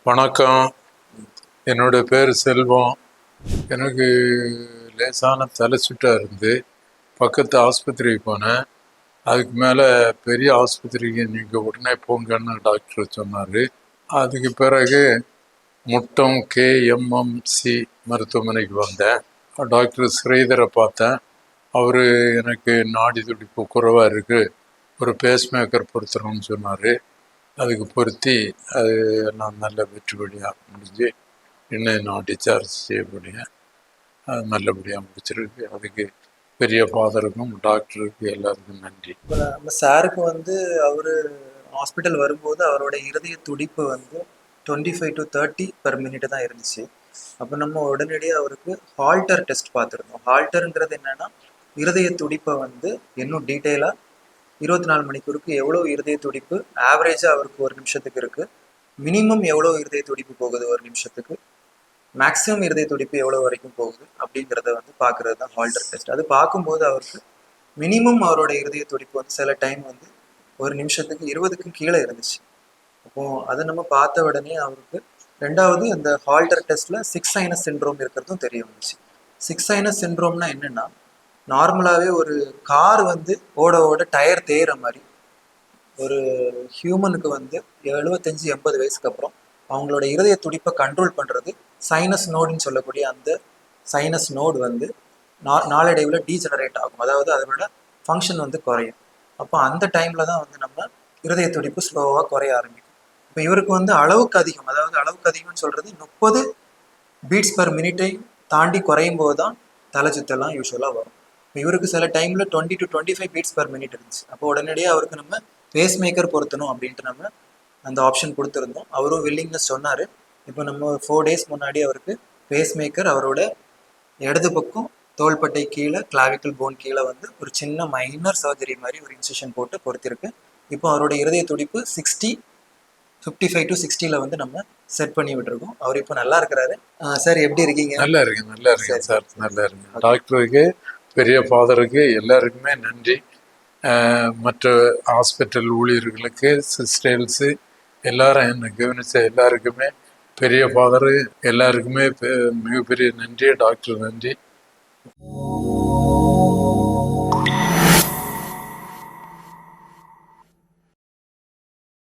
வணக்கம். என்னோட பேர் செல்வம். எனக்கு லேசான தலை சுற்றா இருந்து பக்கத்து ஆஸ்பத்திரிக்கு போனேன். அதுக்கு மேலே பெரிய ஆஸ்பத்திரிக்கு நீங்கள் உடனே போங்கன்னு டாக்டர் சொன்னார். அதுக்கு பிறகு முட்டம் KMMC மருத்துவமனைக்கு வந்தேன். டாக்டர் ஸ்ரீதரை பார்த்தேன். அவர் எனக்கு நாடி துடிப்பு குறைவாக இருக்குது, ஒரு பேஸ்மேக்கர் பொருத்தணும்னு சொன்னார். அதுக்கு பொருத்தி அது நான் நல்ல வெற்றிபடியாக முடிஞ்சு இன்னும் நான் டிஸ்சார்ஜ் செய்யப்படியாக அது நல்லபடியாக முடிச்சிருக்கு. அதுக்கு பெரிய ஃபாதருக்கும் டாக்டருக்கு எல்லாருக்கும் நன்றி. இப்போ நம்ம சாருக்கு அவர் ஹாஸ்பிட்டல் வரும்போது அவரோட இருதய துடிப்பு 25 to 30 பெர் மினிட் தான் இருந்துச்சு. அப்போ நம்ம உடனடியாக அவருக்கு ஹால்டர் டெஸ்ட் பார்த்துருந்தோம். ஹால்டருங்கிறது என்னன்னா, இருதய துடிப்பை இன்னும் டீட்டெயிலாக 24 மணிக்கூருக்கு எவ்வளோ இருதய துடிப்பு ஆவரேஜாக அவருக்கு ஒரு நிமிஷத்துக்கு இருக்குது, மினிமம் எவ்வளோ இருதய துடிப்பு போகுது ஒரு நிமிஷத்துக்கு, மேக்ஸிமம் இருதய துடிப்பு எவ்வளோ வரைக்கும் போகுது அப்படிங்கிறத பார்க்குறது தான் ஹால்டர் டெஸ்ட். அது பார்க்கும்போது அவருக்கு மினிமம் அவரோட இருதய துடிப்பு சில டைம் ஒரு நிமிஷத்துக்கு 20க்கும் கீழே இருந்துச்சு. அப்போது அதை நம்ம பார்த்த உடனே அவருக்கு ரெண்டாவது அந்த ஹால்டர் டெஸ்ட்டில் 6 சைனஸ் சிண்ட்ரோம் இருக்கிறதும் தெரிய வந்துச்சு. 6 சைனஸ் சிண்ட்ரோம்னா என்னென்னா, நார்மலாகவே ஒரு கார் ஓட ஓட டயர் தேயிற மாதிரி ஒரு ஹியூமனுக்கு 75-80 வயசுக்கு அப்புறம் அவங்களோட இருதய துடிப்பை கண்ட்ரோல் பண்ணுறது சைனஸ் நோடுன்னு சொல்லக்கூடிய அந்த சைனஸ் நோடு நாளடைவில் டீஜெனரேட் ஆகும். அதாவது அதோட ஃபங்க்ஷன் குறையும். அப்போ அந்த டைமில் தான் நம்ம இருதய துடிப்பு ஸ்லோவாக குறைய ஆரம்பிக்கும். இப்போ இவருக்கு அளவுக்கு அதிகம், அதாவது அளவுக்கு அதிகம்னு சொல்கிறது 30 பீட்ஸ் பெர் மினிட்டை தாண்டி குறையும் போது தான் தலை சுத்தெல்லாம் யூஸ்வலாக வரும். இப்போ இவருக்கு சில டைமில் 20 to 25 பீட்ஸ் பெர் மினிட் இருந்துச்சு. அப்போ உடனடியாக அவருக்கு நம்ம பேஸ் மேக்கர் பொருத்தணும் அப்படின்ட்டு நம்ம அந்த ஆப்ஷன் கொடுத்துருந்தோம். அவரும் வில்லிங்னஸ் சொன்னார். இப்போ நம்ம 4 days முன்னாடி அவருக்கு பேஸ் மேக்கர் அவரோட இடது பக்கம் தோள்பட்டை கீழே கிளாவிக்கல் போன் கீழே ஒரு சின்ன மைனர் சர்ஜரி மாதிரி ஒரு இன்சிஷன் போட்டு பொறுத்திருக்கு. இப்போ அவரோட இருதய துடிப்பு 55 to 60 நம்ம செட் பண்ணி விட்டுருக்கோம். அவர் இப்போ நல்லா இருக்கிறாரு. சார் எப்படி இருக்கீங்க? நல்லா இருக்கேன் சார், நல்லா இருக்கேன். டாக்டருக்கு, பெரிய ஃபாதருக்கு எல்லாருக்குமே நன்றி. மற்ற ஹாஸ்பிட்டல் ஊழியர்களுக்கு, சிஸ்டர்ஸு எல்லாரும் என்னை கவனிச்ச எல்லாருக்குமே, பெரிய ஃபாதரு எல்லாருக்குமே மிகப்பெரிய நன்றி. டாக்டர் நன்றி.